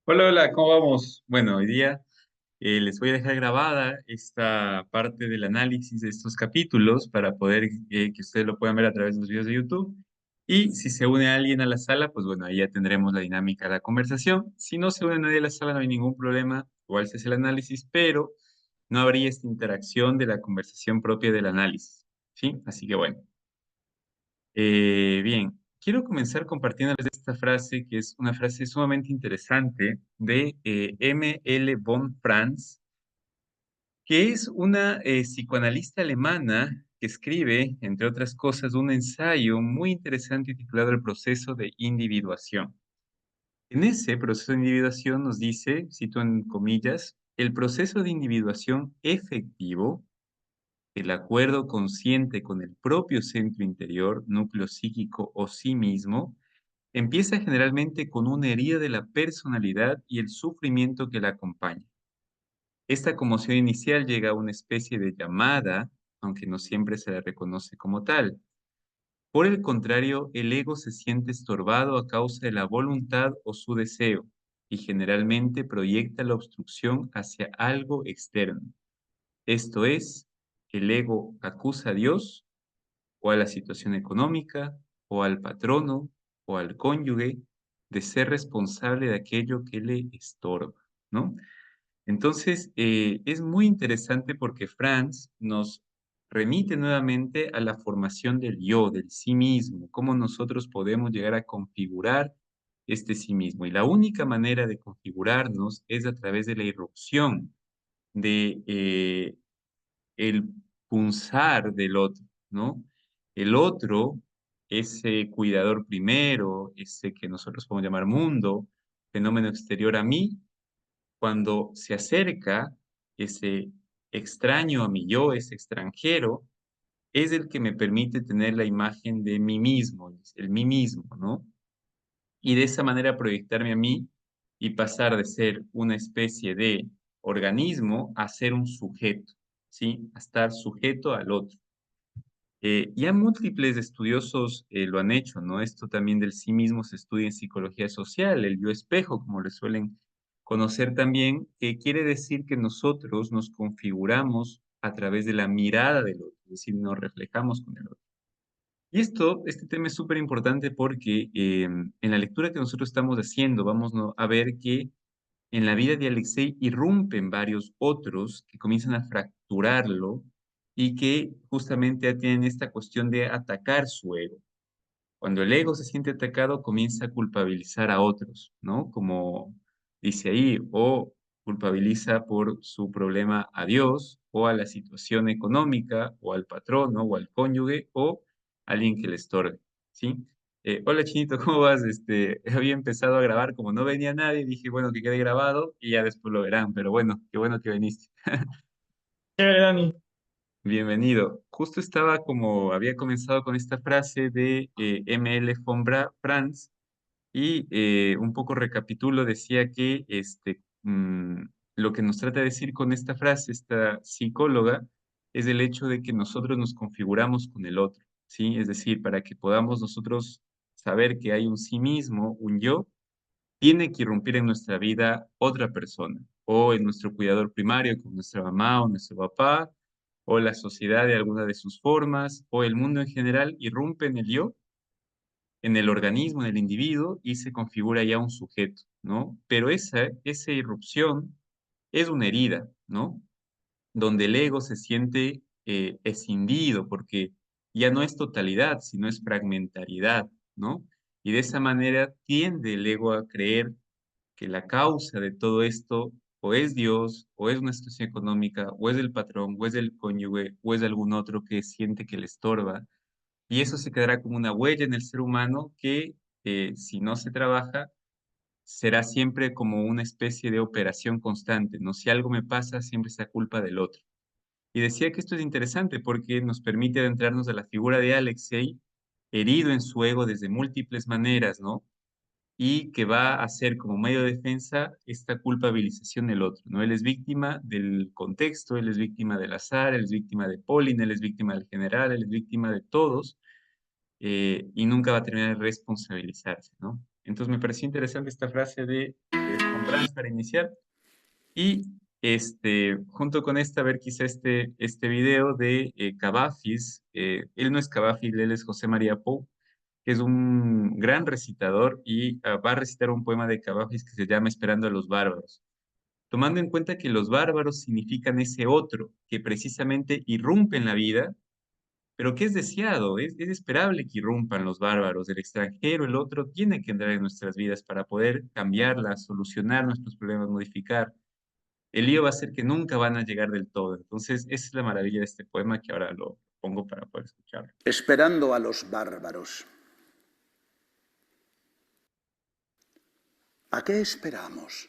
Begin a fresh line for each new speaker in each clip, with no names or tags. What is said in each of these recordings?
Hola, hola, ¿cómo vamos? Bueno, hoy día les voy a dejar grabada esta parte del análisis de estos capítulos para poder que ustedes lo puedan ver a través de los videos de YouTube. Y si se une alguien a la sala, pues bueno, ahí ya tendremos la dinámica de la conversación. Si no se une nadie a la sala, no hay ningún problema. Igual se hace el análisis, pero no habría esta interacción de la conversación propia del análisis. ¿Sí? Así que bueno. Bien, quiero comenzar compartiéndoles esta frase, que es una frase sumamente interesante de M. L. von Franz, que es una psicoanalista alemana que escribe, entre otras cosas, un ensayo muy interesante titulado El proceso de individuación. En ese proceso de individuación nos dice, cito en comillas, el proceso de individuación efectivo, el acuerdo consciente con el propio centro interior, núcleo psíquico o sí mismo, empieza generalmente con una herida de la personalidad y el sufrimiento que la acompaña. Esta conmoción inicial llega a una especie de llamada, aunque no siempre se la reconoce como tal. Por el contrario, el ego se siente estorbado a causa de la voluntad o su deseo, y generalmente proyecta la obstrucción hacia algo externo. Esto es, el ego acusa a Dios o a la situación económica, o al patrono, o al cónyuge, de ser responsable de aquello que le estorba, ¿no? Entonces, es muy interesante porque Franz nos remite nuevamente a la formación del yo, del sí mismo, cómo nosotros podemos llegar a configurar este sí mismo. Y la única manera de configurarnos es a través de la irrupción de el punzar del otro, ¿no? El otro, ese cuidador primero, ese que nosotros podemos llamar mundo, fenómeno exterior a mí, cuando se acerca ese extraño a mi yo, ese extranjero, es el que me permite tener la imagen de mí mismo, el mí mismo, ¿no? Y de esa manera proyectarme a mí y pasar de ser una especie de organismo a ser un sujeto, ¿sí? A estar sujeto al otro. Ya múltiples estudiosos lo han hecho, ¿no? Esto también del sí mismo se estudia en psicología social, el yo espejo, como le suelen conocer también, que quiere decir que nosotros nos configuramos a través de la mirada del otro, es decir, nos reflejamos con el otro. Y este tema es súper importante porque en la lectura que nosotros estamos haciendo vamos, ¿no?, a ver que en la vida de Alexei irrumpen varios otros que comienzan a fracturarlo y que justamente tienen esta cuestión de atacar su ego. Cuando el ego se siente atacado, comienza a culpabilizar a otros, ¿no? Como dice ahí, o culpabiliza por su problema a Dios, o a la situación económica, o al patrono, o al cónyuge, o a alguien que le estorbe, ¿sí? Hola Chinito, ¿cómo vas? Había empezado a grabar, como no venía nadie, dije, bueno, que quede grabado y ya después lo verán, pero bueno, qué bueno que viniste.
Chévere, Dani.
Bienvenido. Justo estaba como, había comenzado con esta frase de M. L. von Franz y un poco recapitulo, decía que lo que nos trata de decir con esta frase, esta psicóloga, es el hecho de que nosotros nos configuramos con el otro, ¿sí? Es decir, para que podamos nosotros saber que hay un sí mismo, un yo, tiene que irrumpir en nuestra vida otra persona, o en nuestro cuidador primario, como nuestra mamá o nuestro papá, o la sociedad de alguna de sus formas, o el mundo en general, irrumpe en el yo, en el organismo, en el individuo, y se configura ya un sujeto, ¿no? Pero esa irrupción es una herida, ¿no? Donde el ego se siente escindido, porque ya no es totalidad, sino es fragmentariedad, ¿no? Y de esa manera tiende el ego a creer que la causa de todo esto o es Dios, o es una situación económica, o es el patrón, o es el cónyuge, o es algún otro que siente que le estorba. Y eso se quedará como una huella en el ser humano que, si no se trabaja, será siempre como una especie de operación constante, ¿no? Si algo me pasa, siempre sea culpa del otro. Y decía que esto es interesante porque nos permite adentrarnos a la figura de Alexei, herido en su ego desde múltiples maneras, ¿no? Y que va a ser como medio de defensa esta culpabilización del otro, ¿no? Él es víctima del contexto, él es víctima del azar, él es víctima de Pauline, él es víctima del general, él es víctima de todos, y nunca va a terminar de responsabilizarse, ¿no? Entonces me pareció interesante esta frase de von Franz para iniciar. Y junto con esta, a ver quizá este video de Cavafis. Él no es Cavafis, él es José María Pou, que es un gran recitador y va a recitar un poema de Cavafis que se llama Esperando a los bárbaros, tomando en cuenta que los bárbaros significan ese otro que precisamente irrumpe en la vida, pero que es deseado, es esperable que irrumpan los bárbaros, el extranjero, el otro, tiene que entrar en nuestras vidas para poder cambiarlas, solucionar nuestros problemas, modificar. El lío va a ser que nunca van a llegar del todo. Entonces, esa es la maravilla de este poema que ahora lo pongo para poder escucharlo.
Esperando a los bárbaros. ¿A qué esperamos,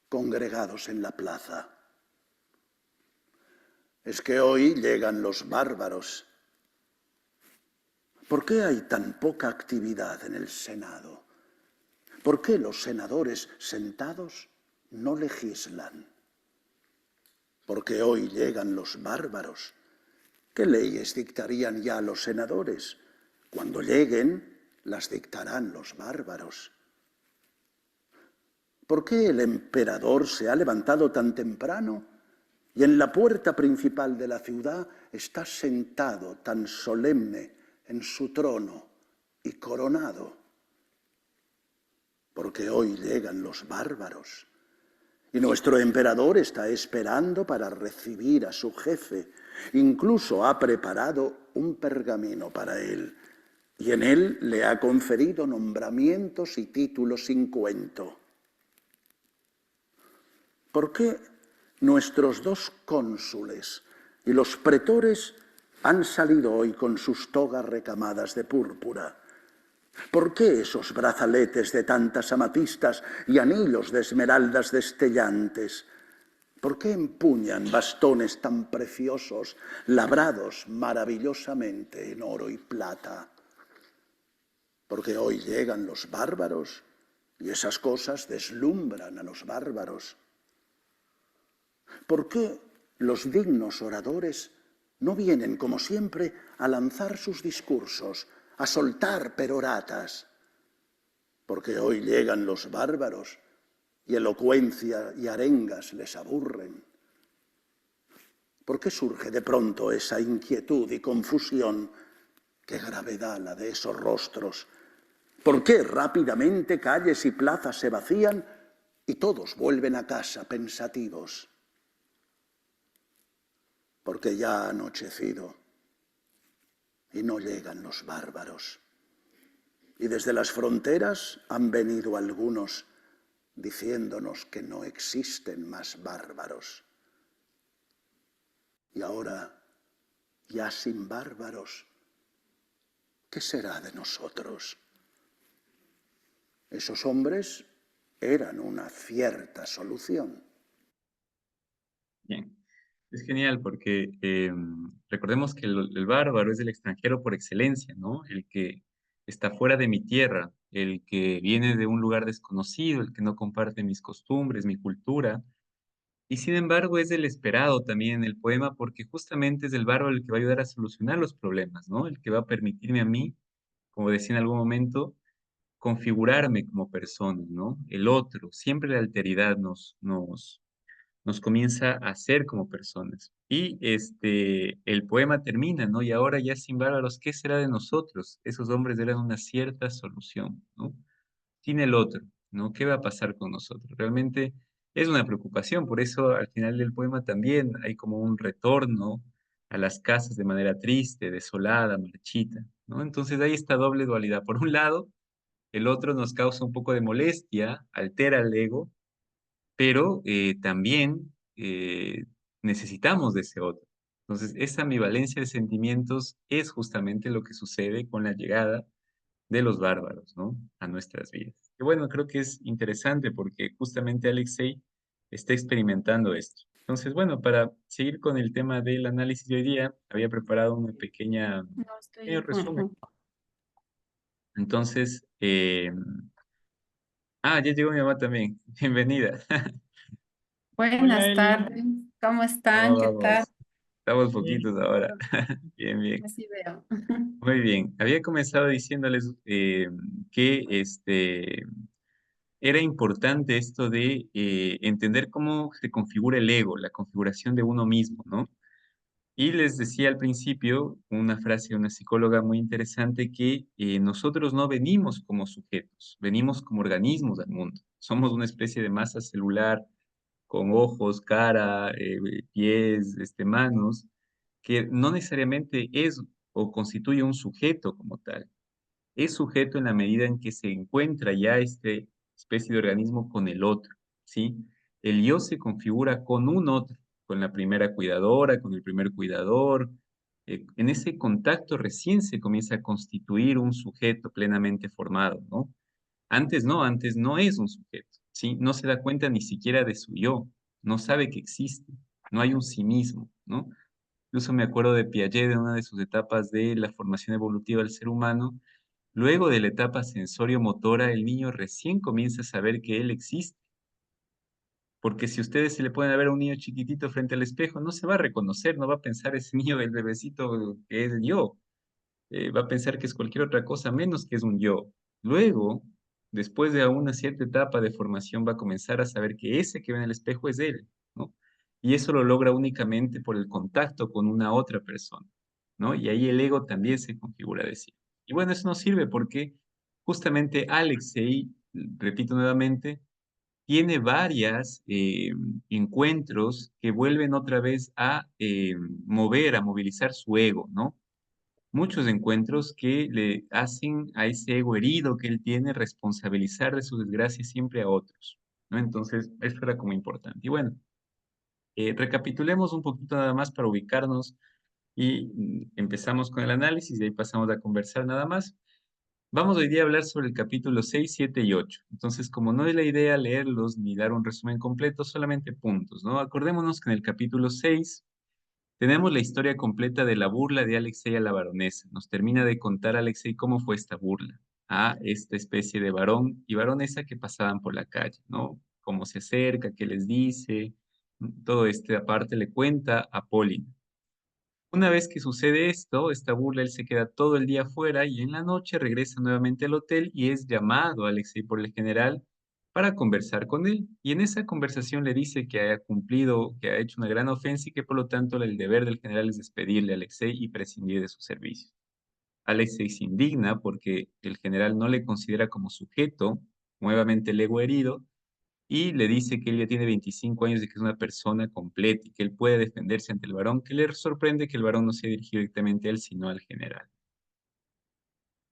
congregados en la plaza? Es que hoy llegan los bárbaros. ¿Por qué hay tan poca actividad en el Senado? ¿Por qué los senadores sentados no legislan? Porque hoy llegan los bárbaros. ¿Qué leyes dictarían ya los senadores? Cuando lleguen, las dictarán los bárbaros. ¿Por qué el emperador se ha levantado tan temprano y en la puerta principal de la ciudad está sentado tan solemne en su trono y coronado? Porque hoy llegan los bárbaros y nuestro emperador está esperando para recibir a su jefe. Incluso ha preparado un pergamino para él y en él le ha conferido nombramientos y títulos sin cuento. ¿Por qué nuestros dos cónsules y los pretores han salido hoy con sus togas recamadas de púrpura? ¿Por qué esos brazaletes de tantas amatistas y anillos de esmeraldas destellantes? ¿Por qué empuñan bastones tan preciosos, labrados maravillosamente en oro y plata? Porque hoy llegan los bárbaros y esas cosas deslumbran a los bárbaros. ¿Por qué los dignos oradores no vienen, como siempre, a lanzar sus discursos, a soltar peroratas? Porque hoy llegan los bárbaros y elocuencia y arengas les aburren. ¿Por qué surge de pronto esa inquietud y confusión? ¡Qué gravedad la de esos rostros! ¿Por qué rápidamente calles y plazas se vacían y todos vuelven a casa pensativos? Porque ya ha anochecido y no llegan los bárbaros. Y desde las fronteras han venido algunos diciéndonos que no existen más bárbaros. Y ahora, ya sin bárbaros, ¿qué será de nosotros? Esos hombres eran una cierta solución.
Bien. Es genial porque recordemos que el bárbaro es el extranjero por excelencia, ¿no? El que está fuera de mi tierra, el que viene de un lugar desconocido, el que no comparte mis costumbres, mi cultura. Y sin embargo es el esperado también en el poema porque justamente es el bárbaro el que va a ayudar a solucionar los problemas, ¿no? El que va a permitirme a mí, como decía en algún momento, configurarme como persona, ¿no? El otro, siempre la alteridad nos comienza a ser como personas. Y el poema termina, ¿no? Y ahora ya sin bárbaros, ¿qué será de nosotros? Esos hombres eran una cierta solución, ¿no? Sin el otro, ¿no? ¿Qué va a pasar con nosotros? Realmente es una preocupación, por eso al final del poema también hay como un retorno a las casas de manera triste, desolada, marchita, ¿no? Entonces hay esta doble dualidad. Por un lado, el otro nos causa un poco de molestia, altera el ego, pero también necesitamos de ese otro. Entonces, esa ambivalencia de sentimientos es justamente lo que sucede con la llegada de los bárbaros, ¿no? A nuestras vidas. Y bueno, creo que es interesante porque justamente Alexei está experimentando esto. Entonces, bueno, para seguir con el tema del análisis de hoy día, había preparado una
No
pequeño
estoy.
resumen.
Ujú.
Entonces, ya llegó mi mamá también. Bienvenida.
Hola,
Buenas
Eli.
tardes. ¿Cómo están?
¿Cómo
¿Qué tal?
vamos? Estamos
Bien.
poquitos ahora. Bien, bien.
Así veo.
Muy bien. Había comenzado diciéndoles que era importante esto de entender cómo se configura el ego, la configuración de uno mismo, ¿no? Y les decía al principio una frase de una psicóloga muy interesante que nosotros no venimos como sujetos, venimos como organismos al mundo. Somos una especie de masa celular con ojos, cara, pies, manos, que no necesariamente es o constituye un sujeto como tal. Es sujeto en la medida en que se encuentra ya este especie de organismo con el otro, ¿sí? El yo se configura con un otro, con la primera cuidadora, con el primer cuidador. En ese contacto recién se comienza a constituir un sujeto plenamente formado, ¿no? Antes no es un sujeto, ¿sí? No se da cuenta ni siquiera de su yo, no sabe que existe, no hay un sí mismo, ¿no? Incluso me acuerdo de Piaget en una de sus etapas de la formación evolutiva del ser humano. Luego de la etapa sensorio-motora, el niño recién comienza a saber que él existe, porque si ustedes se le pueden ver a un niño chiquitito frente al espejo, no se va a reconocer, no va a pensar ese niño, el bebecito que es yo, va a pensar que es cualquier otra cosa menos que es un yo. Luego, después de una cierta etapa de formación, va a comenzar a saber que ese que ve en el espejo es él, ¿no? Y eso lo logra únicamente por el contacto con una otra persona, ¿no? Y ahí el ego también se configura de sí. Y bueno, eso nos sirve porque justamente Alexei, repito nuevamente, tiene varias encuentros que vuelven otra vez a mover, a movilizar su ego, ¿no? Muchos encuentros que le hacen a ese ego herido que él tiene responsabilizar de su desgracia siempre a otros, ¿no? Entonces, esto era como importante. Y bueno, recapitulemos un poquito nada más para ubicarnos y empezamos con el análisis y ahí pasamos a conversar nada más. Vamos hoy día a hablar sobre el capítulo 6, 7 y 8. Entonces, como no es la idea leerlos ni dar un resumen completo, solamente puntos, ¿no? Acordémonos que en el capítulo 6 tenemos la historia completa de la burla de Alexei a la baronesa. Nos termina de contar Alexei cómo fue esta burla a esta especie de varón y baronesa que pasaban por la calle, ¿no? Cómo se acerca, qué les dice, todo este aparte le cuenta a Polly. Una vez que sucede esto, esta burla, él se queda todo el día afuera y en la noche regresa nuevamente al hotel y es llamado Alexei por el general para conversar con él. Y en esa conversación le dice que haya cumplido, que ha hecho una gran ofensa y que por lo tanto el deber del general es despedirle a Alexei y prescindir de sus servicios. Alexei se indigna porque el general no le considera como sujeto, nuevamente el ego herido, y le dice que él ya tiene 25 años y que es una persona completa y que él puede defenderse ante el varón, que le sorprende que el varón no se dirigido directamente a él, sino al general.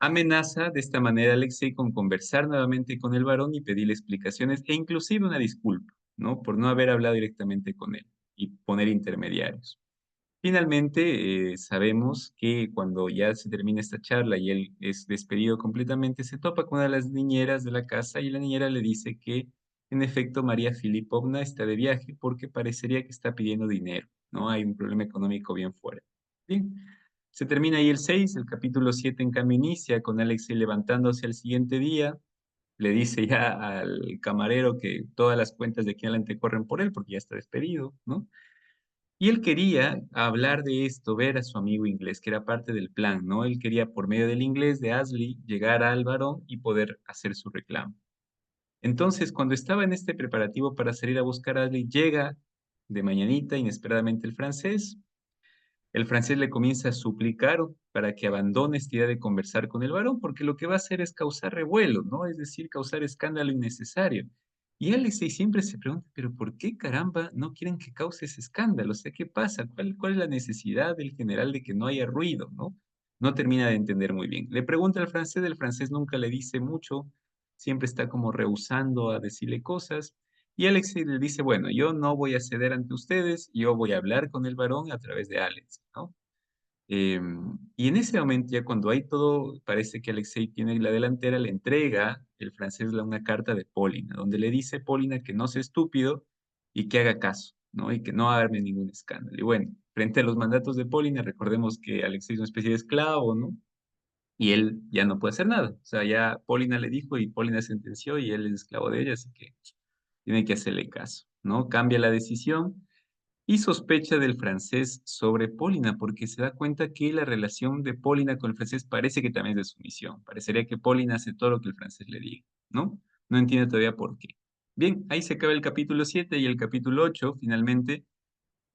Amenaza de esta manera a Alexei con conversar nuevamente con el varón y pedirle explicaciones e inclusive una disculpa, ¿no? Por no haber hablado directamente con él y poner intermediarios. Finalmente, sabemos que cuando ya se termina esta charla y él es despedido completamente, se topa con una de las niñeras de la casa y la niñera le dice que, en efecto, María Filipovna está de viaje porque parecería que está pidiendo dinero, ¿no? Hay un problema económico bien fuerte. Bien, se termina ahí el 6, el capítulo 7 en cambio inicia con Alexei levantándose al siguiente día, le dice ya al camarero que todas las cuentas de aquí en adelante corren por él porque ya está despedido, ¿no? Y él quería hablar de esto, ver a su amigo inglés, que era parte del plan, ¿no? Él quería, por medio del inglés de Ashley, llegar a Álvaro y poder hacer su reclamo. Entonces, cuando estaba en este preparativo para salir a buscar a Ashley, llega de mañanita, inesperadamente, el francés le comienza a suplicar para que abandone esta idea de conversar con el varón, porque lo que va a hacer es causar revuelo, ¿no? Es decir, causar escándalo innecesario. Y Alexei siempre se pregunta, pero ¿por qué caramba no quieren que cause ese escándalo? O sea, ¿qué pasa? ¿Cuál es la necesidad del general de que no haya ruido, ¿no? No termina de entender muy bien. Le pregunta al francés, el francés nunca le dice mucho, siempre está como rehusando a decirle cosas. Y Alexei le dice, bueno, yo no voy a ceder ante ustedes, yo voy a hablar con el varón a través de Alex, ¿no? Y en ese momento, ya cuando hay todo, parece que Alexei tiene la delantera, le entrega el francés una carta de Polina, donde le dice Polina que no sea estúpido y que haga caso, ¿no? Y que no arme ningún escándalo. Y bueno, frente a los mandatos de Polina, recordemos que Alexei es una especie de esclavo, ¿no? Y él ya no puede hacer nada. O sea, ya Polina le dijo y Polina sentenció y él es esclavo de ella, así que tiene que hacerle caso, ¿no? Cambia la decisión y sospecha del francés sobre Polina, porque se da cuenta que la relación de Polina con el francés parece que también es de sumisión. Parecería que Polina hace todo lo que el francés le diga, ¿no? No entiende todavía por qué. Bien, ahí se acaba el capítulo 7 y el capítulo 8, finalmente,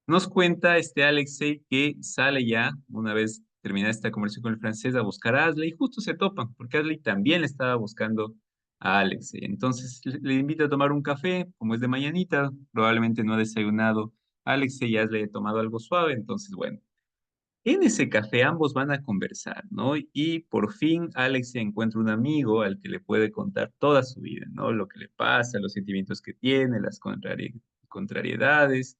nos cuenta este Alexei que sale ya, una vez terminada esta conversación con el francés, a buscar a Asley y justo se topan, porque Asley también le estaba buscando a Alexei. Entonces le invita a tomar un café, como es de mañanita, probablemente no ha desayunado Alexei y Asley ha tomado algo suave, entonces bueno. En ese café ambos van a conversar, ¿no? Y por fin Alex se encuentra un amigo al que le puede contar toda su vida, ¿no? Lo que le pasa, los sentimientos que tiene, las contrariedades.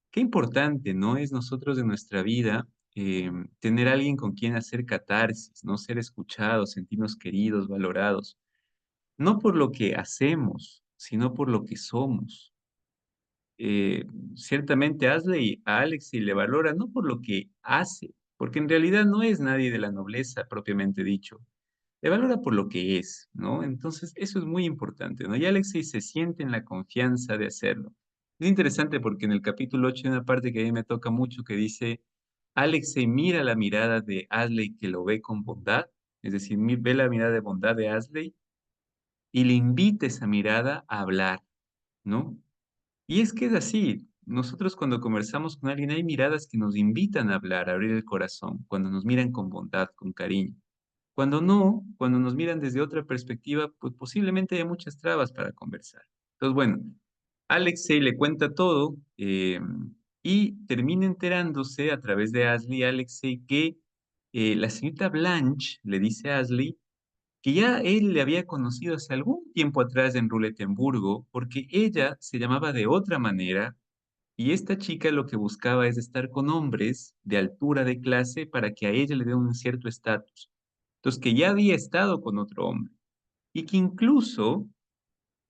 Qué importante, ¿no? Es nosotros en nuestra vida tener alguien con quien hacer catarsis, ¿no? Ser escuchados, sentirnos queridos, valorados. No por lo que hacemos, sino por lo que somos. eh, Ciertamente a Alex y le valora no por lo que hace, porque en realidad no es nadie de la nobleza propiamente dicho, le valora por lo que es, ¿no? Entonces eso es muy importante, ¿no? Y Alexei se siente en la confianza de hacerlo. Es interesante porque en el capítulo 8 hay una parte que a mí me toca mucho que dice, Alexei mira la mirada de Asley que lo ve con bondad, es decir, ve la mirada de bondad de Asley y le invita esa mirada a hablar, ¿no? Y es que es así. Nosotros cuando conversamos con alguien hay miradas que nos invitan a hablar, a abrir el corazón, cuando nos miran con bondad, con cariño. Cuando no, cuando nos miran desde otra perspectiva, pues posiblemente haya muchas trabas para conversar. Entonces, bueno, Alexei le cuenta todo y termina enterándose a través de Ashley, Alexei, que la señorita Blanche le dice a Ashley que ya él le había conocido hace algún tiempo atrás en Ruletenburgo, porque ella se llamaba de otra manera y esta chica lo que buscaba es estar con hombres de altura de clase para que a ella le den un cierto estatus. Entonces, que ya había estado con otro hombre y que incluso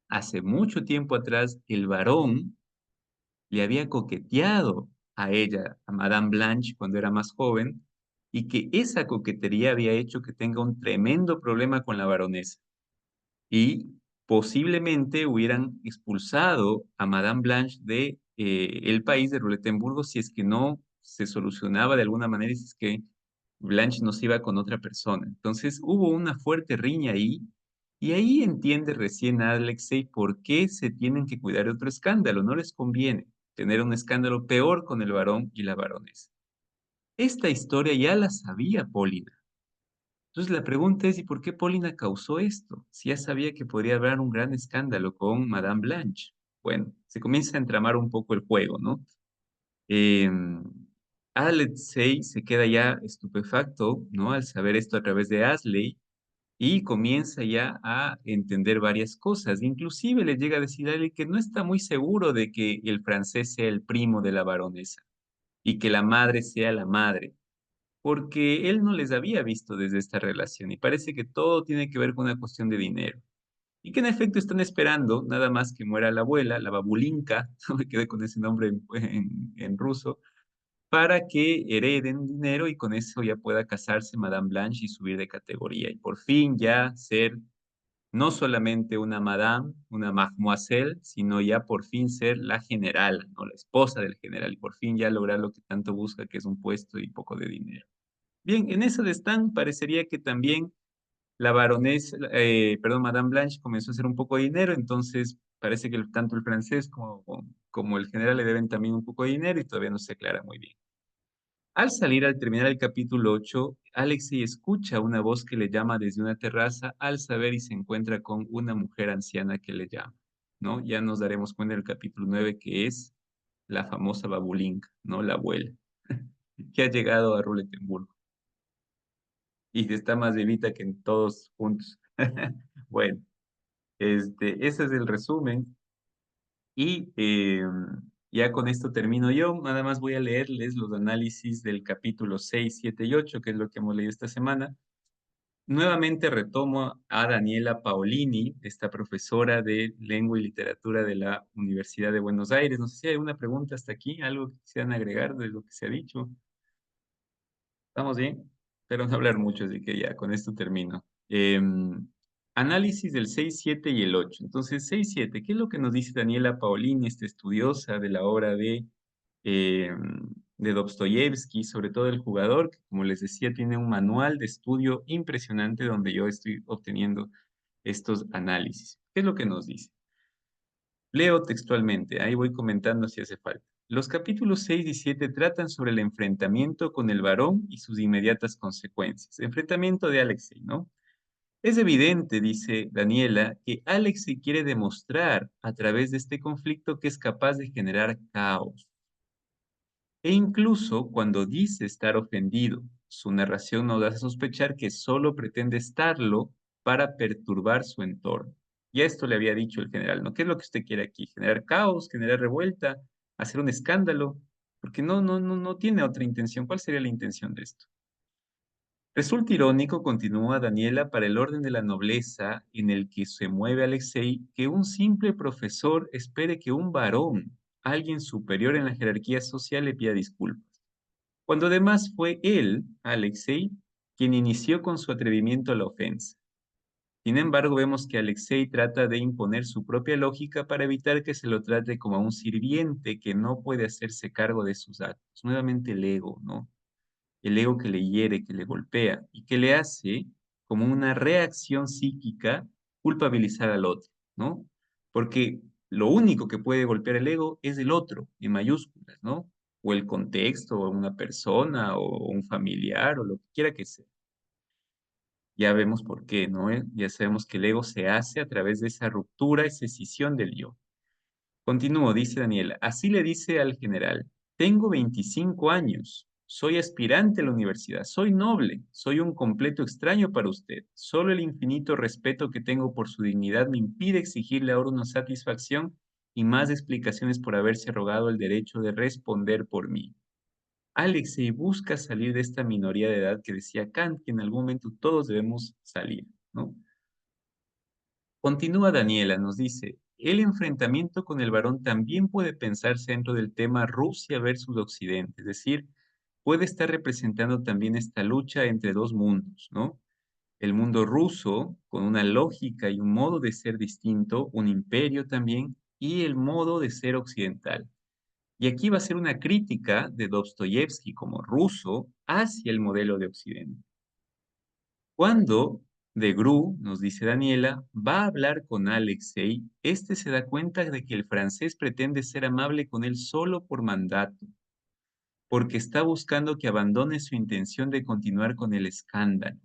hace mucho tiempo atrás el varón le había coqueteado a ella, a Madame Blanche, cuando era más joven, y que esa coquetería había hecho que tenga un tremendo problema con la baronesa y posiblemente hubieran expulsado a Madame Blanche de el país de Ruletemburgo si es que no se solucionaba de alguna manera y si es que Blanche no se iba con otra persona. Entonces hubo una fuerte riña ahí y ahí entiende recién Alexei por qué se tienen que cuidar de otro escándalo. No les conviene tener un escándalo peor con el varón y la baronesa. Esta historia ya la sabía Paulina. Entonces la pregunta es, ¿y por qué Paulina causó esto? Si ya sabía que podría haber un gran escándalo con Madame Blanche. Bueno, se comienza a entramar un poco el juego, ¿no? Eh, Alexei se queda ya estupefacto, ¿no? Al saber esto a través de Ashley y comienza ya a entender varias cosas. Inclusive le llega a decir a Ashley que no está muy seguro de que el francés sea el primo de la baronesa y que la madre sea la madre porque él no les había visto desde esta relación y parece que todo tiene que ver con una cuestión de dinero. Y que en efecto están esperando nada más que muera la abuela, la babulinka, no me quedé con ese nombre en ruso, para que hereden dinero y con eso ya pueda casarse Madame Blanche y subir de categoría y por fin ya ser no solamente una madame, una mademoiselle, sino ya por fin ser la general, ¿no? La esposa del general y por fin ya lograr lo que tanto busca, que es un puesto y poco de dinero. Bien, en eso de Stan parecería que también la baronesa, perdón, Madame Blanche comenzó a hacer un poco de dinero, entonces parece que tanto el francés como el general le deben también un poco de dinero y todavía no se aclara muy bien. Al salir, al terminar el capítulo 8, Alexei escucha una voz que le llama desde una terraza al saber y se encuentra con una mujer anciana que le llama, ¿no? Ya nos daremos cuenta en el capítulo 9 que es la famosa Babulinka, ¿no? La abuela, que ha llegado a Ruletenburgo y que está más vivita que en todos juntos. Bueno, ese es el resumen y ya con esto termino yo. Nada más voy a leerles los análisis del capítulo 6, 7 y 8, que es lo que hemos leído esta semana. Nuevamente retomo a Daniela Paolini, esta profesora de Lengua y Literatura de la Universidad de Buenos Aires. No sé si hay alguna pregunta hasta aquí, algo que quisieran agregar de lo que se ha dicho. ¿Estamos bien? Pero no hablar mucho, así que ya, con esto termino. Análisis del 6, 7 y el 8. Entonces, 6, 7, ¿qué es lo que nos dice Daniela Paolini, esta estudiosa de la obra de Dostoyevsky, sobre todo el jugador, que como les decía, tiene un manual de estudio impresionante donde yo estoy obteniendo estos análisis. ¿Qué es lo que nos dice? Leo textualmente, ahí voy comentando si hace falta. Los capítulos 6 y 7 tratan sobre el enfrentamiento con el varón y sus inmediatas consecuencias. Enfrentamiento de Alexei, ¿no? Es evidente, dice Daniela, que Alexei quiere demostrar a través de este conflicto que es capaz de generar caos. E incluso cuando dice estar ofendido, su narración nos hace sospechar que solo pretende estarlo para perturbar su entorno. Y esto le había dicho el general, ¿no? ¿Qué es lo que usted quiere aquí? ¿Generar caos, generar revuelta, hacer un escándalo? Porque no tiene otra intención. ¿Cuál sería la intención de esto? Resulta irónico, continúa Daniela, para el orden de la nobleza en el que se mueve Alexei, que un simple profesor espere que un varón, alguien superior en la jerarquía social, le pida disculpas. Cuando además fue él, Alexei, quien inició con su atrevimiento a la ofensa. Sin embargo, vemos que Alexei trata de imponer su propia lógica para evitar que se lo trate como a un sirviente que no puede hacerse cargo de sus actos. Nuevamente el ego, ¿no? El ego que le hiere, que le golpea y que le hace, como una reacción psíquica, culpabilizar al otro, ¿no? Porque lo único que puede golpear el ego es el otro, en mayúsculas, ¿no? O el contexto, o una persona, o un familiar, o lo que quiera que sea. Ya vemos por qué, ¿no? Ya sabemos que el ego se hace a través de esa ruptura, esa escisión del yo. Continúo, dice Daniel. Así le dice al general, tengo 25 años, soy aspirante a la universidad, soy noble, soy un completo extraño para usted. Solo el infinito respeto que tengo por su dignidad me impide exigirle ahora una satisfacción y más explicaciones por haberse arrogado el derecho de responder por mí. Alexei busca salir de esta minoría de edad que decía Kant, que en algún momento todos debemos salir, ¿no? Continúa Daniela, nos dice, el enfrentamiento con el varón también puede pensarse dentro del tema Rusia versus Occidente, es decir, puede estar representando también esta lucha entre dos mundos, ¿no? El mundo ruso, con una lógica y un modo de ser distinto, un imperio también, y el modo de ser occidental. Y aquí va a ser una crítica de Dostoyevsky como ruso hacia el modelo de Occidente. Cuando de Gru, nos dice Daniela, va a hablar con Alexei, este se da cuenta de que el francés pretende ser amable con él solo por mandato, porque está buscando que abandone su intención de continuar con el escándalo.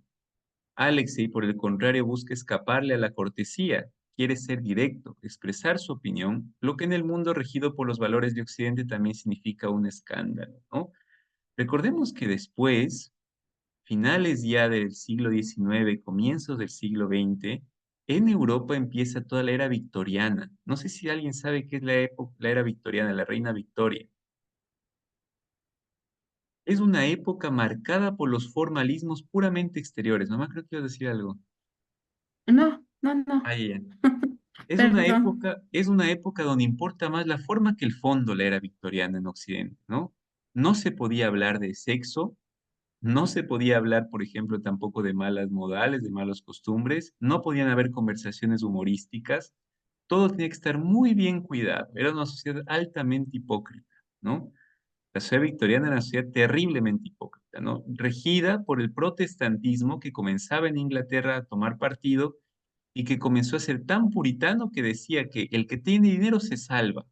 Alexei, por el contrario, busca escaparle a la cortesía, quiere ser directo, expresar su opinión, lo que en el mundo regido por los valores de Occidente también significa un escándalo, ¿no? Recordemos que después finales ya del siglo XIX, comienzos del siglo XX, en Europa empieza toda la era victoriana. No sé si alguien sabe qué es la era victoriana, la reina Victoria. Es una época marcada por los formalismos puramente exteriores. Nomás creo que iba a decir algo.
No, no, no,
Ahí ya.
perdón.
Es una época donde importa más la forma que el fondo la era victoriana en Occidente, ¿no? No se podía hablar de sexo. No se podía hablar, por ejemplo, tampoco de malas modales, de malas costumbres. No podían haber conversaciones humorísticas. Todo tenía que estar muy bien cuidado. Era una sociedad altamente hipócrita, ¿no? La sociedad victoriana era una sociedad terriblemente hipócrita, ¿no? Regida por el protestantismo que comenzaba en Inglaterra a tomar partido y que comenzó a ser tan puritano que decía que el que tiene dinero se salva.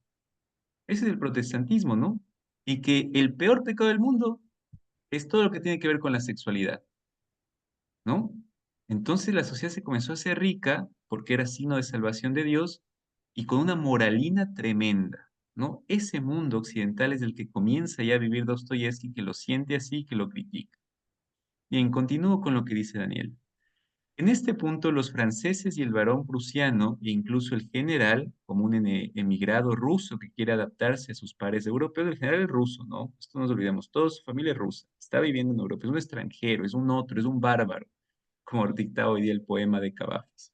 Ese es el protestantismo, ¿no? Y que el peor pecado del mundo es todo lo que tiene que ver con la sexualidad, ¿no? Entonces la sociedad se comenzó a hacer rica porque era signo de salvación de Dios y con una moralina tremenda, ¿no? Ese mundo occidental es el que comienza ya a vivir Dostoyevsky, que lo siente así, que lo critica. Bien, continúo con lo que dice Daniel. En este punto, los franceses y el barón prusiano, e incluso el general, como un emigrado ruso que quiere adaptarse a sus pares europeos, el general es ruso, ¿no? Esto no nos olvidemos, toda su familia es rusa, está viviendo en Europa, es un extranjero, es un otro, es un bárbaro, como dicta hoy día el poema de Cavafis.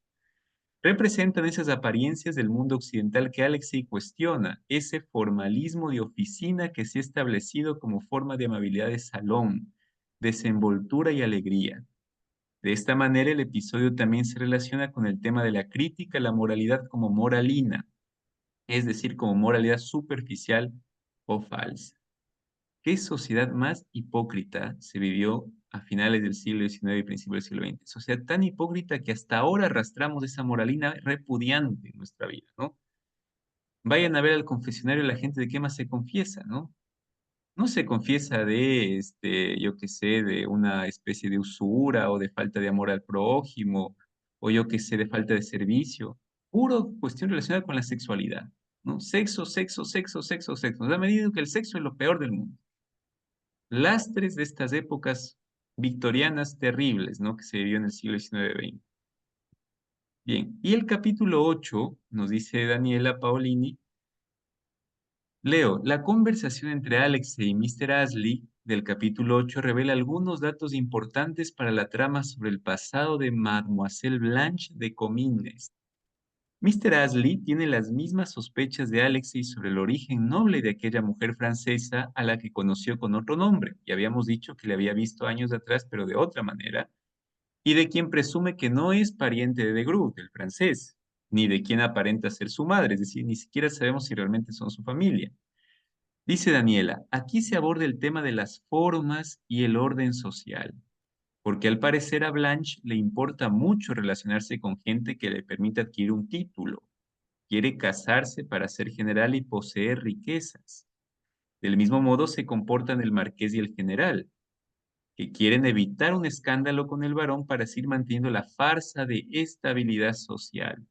Representan esas apariencias del mundo occidental que Alexei cuestiona, ese formalismo de oficina que se ha establecido como forma de amabilidad de salón, desenvoltura y alegría. De esta manera, el episodio también se relaciona con el tema de la crítica a la moralidad como moralina, es decir, como moralidad superficial o falsa. ¿Qué sociedad más hipócrita se vivió a finales del siglo XIX y principios del siglo XX? Sociedad tan hipócrita que hasta ahora arrastramos esa moralina repudiante en nuestra vida, ¿no? Vayan a ver al confesionario la gente de qué más se confiesa, ¿no? No se confiesa de, yo qué sé, de una especie de usura o de falta de amor al prójimo, o yo qué sé, de falta de servicio. Puro cuestión relacionada con la sexualidad, ¿no? Sexo, sexo, sexo, sexo, sexo. Nos ha medido que el sexo es lo peor del mundo. Lastres de estas épocas victorianas terribles, ¿no? Que se vivió en el siglo XIX-XX. Bien, y el capítulo 8, nos dice Daniela Paolini, leo, la conversación entre Alex y Mr. Ashley del capítulo 8 revela algunos datos importantes para la trama sobre el pasado de Mademoiselle Blanche de Comines. Mr. Ashley tiene las mismas sospechas de Alexei sobre el origen noble de aquella mujer francesa a la que conoció con otro nombre, y habíamos dicho que le había visto años atrás, pero de otra manera, y de quien presume que no es pariente de Gru, del francés, ni de quien aparenta ser su madre, es decir, ni siquiera sabemos si realmente son su familia. Dice Daniela, aquí se aborda el tema de las formas y el orden social, porque al parecer a Blanche le importa mucho relacionarse con gente que le permite adquirir un título. Quiere casarse para ser general y poseer riquezas. Del mismo modo se comportan el marqués y el general, que quieren evitar un escándalo con el varón para seguir manteniendo la farsa de estabilidad social.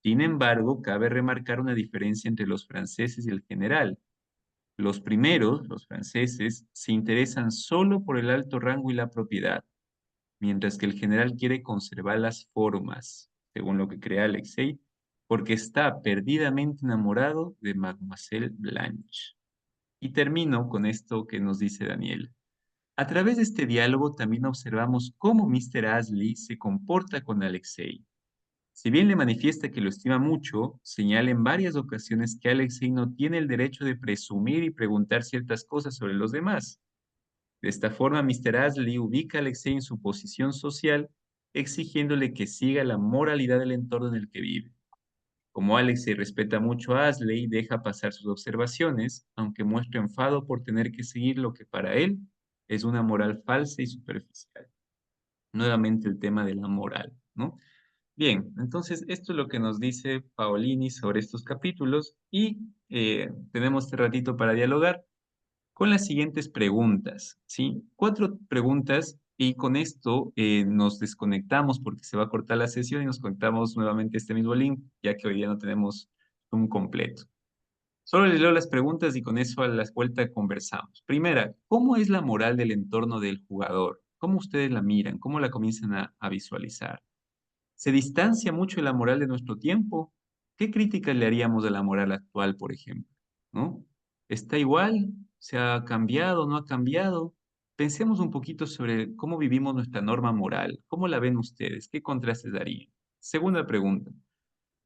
Sin embargo, cabe remarcar una diferencia entre los franceses y el general. Los primeros, los franceses, se interesan solo por el alto rango y la propiedad, mientras que el general quiere conservar las formas, según lo que cree Alexei, porque está perdidamente enamorado de Mademoiselle Blanche. Y termino con esto que nos dice Daniel. A través de este diálogo también observamos cómo Mr. Ashley se comporta con Alexei. Si bien le manifiesta que lo estima mucho, señala en varias ocasiones que Alexei no tiene el derecho de presumir y preguntar ciertas cosas sobre los demás. De esta forma, Mr. Ashley ubica a Alexei en su posición social, exigiéndole que siga la moralidad del entorno en el que vive. Como Alexei respeta mucho a Ashley, deja pasar sus observaciones, aunque muestra enfado por tener que seguir lo que para él es una moral falsa y superficial. Nuevamente el tema de la moral, ¿no? Bien, entonces esto es lo que nos dice Paolini sobre estos capítulos y tenemos este ratito para dialogar con las siguientes preguntas, ¿sí? 4 preguntas y con esto nos desconectamos porque se va a cortar la sesión y nos conectamos nuevamente a este mismo link, ya que hoy día no tenemos un completo. Solo les leo las preguntas y con eso a la vuelta conversamos. Primera, ¿cómo es la moral del entorno del jugador? ¿Cómo ustedes la miran? ¿Cómo la comienzan a visualizar? ¿Se distancia mucho de la moral de nuestro tiempo? ¿Qué críticas le haríamos a la moral actual, por ejemplo? ¿No? ¿Está igual? ¿Se ha cambiado? ¿No ha cambiado? Pensemos un poquito sobre cómo vivimos nuestra norma moral. ¿Cómo la ven ustedes? ¿Qué contrastes darían? Segunda pregunta.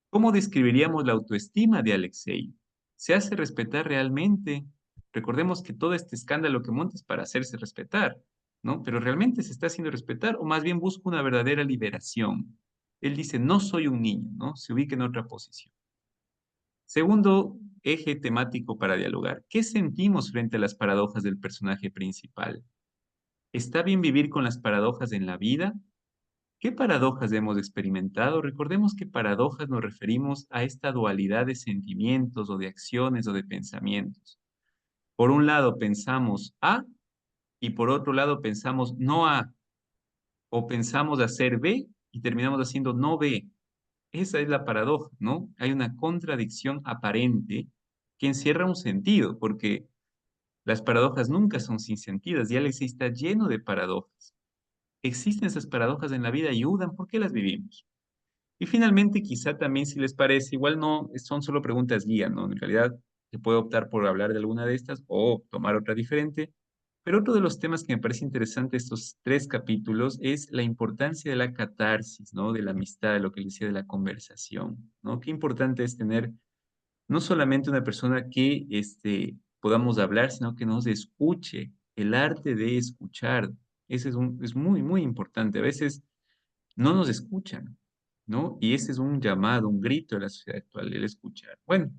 ¿Cómo describiríamos la autoestima de Alexei? ¿Se hace respetar realmente? Recordemos que todo este escándalo que monta es para hacerse respetar, ¿no? Pero ¿realmente se está haciendo respetar o más bien busca una verdadera liberación? Él dice, no soy un niño, ¿no? Se ubica en otra posición. Segundo eje temático para dialogar. ¿Qué sentimos frente a las paradojas del personaje principal? ¿Está bien vivir con las paradojas en la vida? ¿Qué paradojas hemos experimentado? Recordemos que paradojas nos referimos a esta dualidad de sentimientos o de acciones o de pensamientos. Por un lado pensamos A y por otro lado pensamos no A, o pensamos hacer B y terminamos haciendo no B. Esa es la paradoja, ¿no? Hay una contradicción aparente que encierra un sentido, porque las paradojas nunca son sin sentido, y Alexis está lleno de paradojas. Existen esas paradojas en la vida, ayudan, ¿por qué las vivimos? Y finalmente, quizá también si les parece, igual no son solo preguntas guía, ¿no? En realidad se puede optar por hablar de alguna de estas o tomar otra diferente. Pero otro de los temas que me parece interesante de estos 3 capítulos es la importancia de la catarsis, ¿no? De la amistad, de lo que les decía de la conversación, ¿no? Qué importante es tener no solamente una persona que podamos hablar, sino que nos escuche, el arte de escuchar. Ese es muy, muy importante. A veces no nos escuchan, ¿no? Y ese es un llamado, un grito de la sociedad actual, el escuchar. Bueno,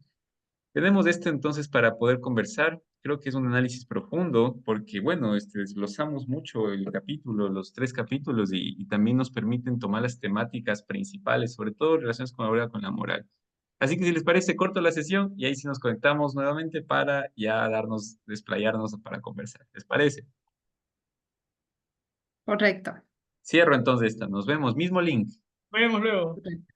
Tenemos esto entonces para poder conversar. Creo que es un análisis profundo porque, bueno, desglosamos mucho el capítulo, los 3 capítulos y también nos permiten tomar las temáticas principales, sobre todo relacionadas con ahora con la moral. Así que si les parece, corto la sesión y ahí sí nos conectamos nuevamente para ya desplayarnos para conversar. ¿Les parece?
Correcto.
Cierro entonces esta. Nos vemos. Mismo link.
Nos vemos luego.
Correcto.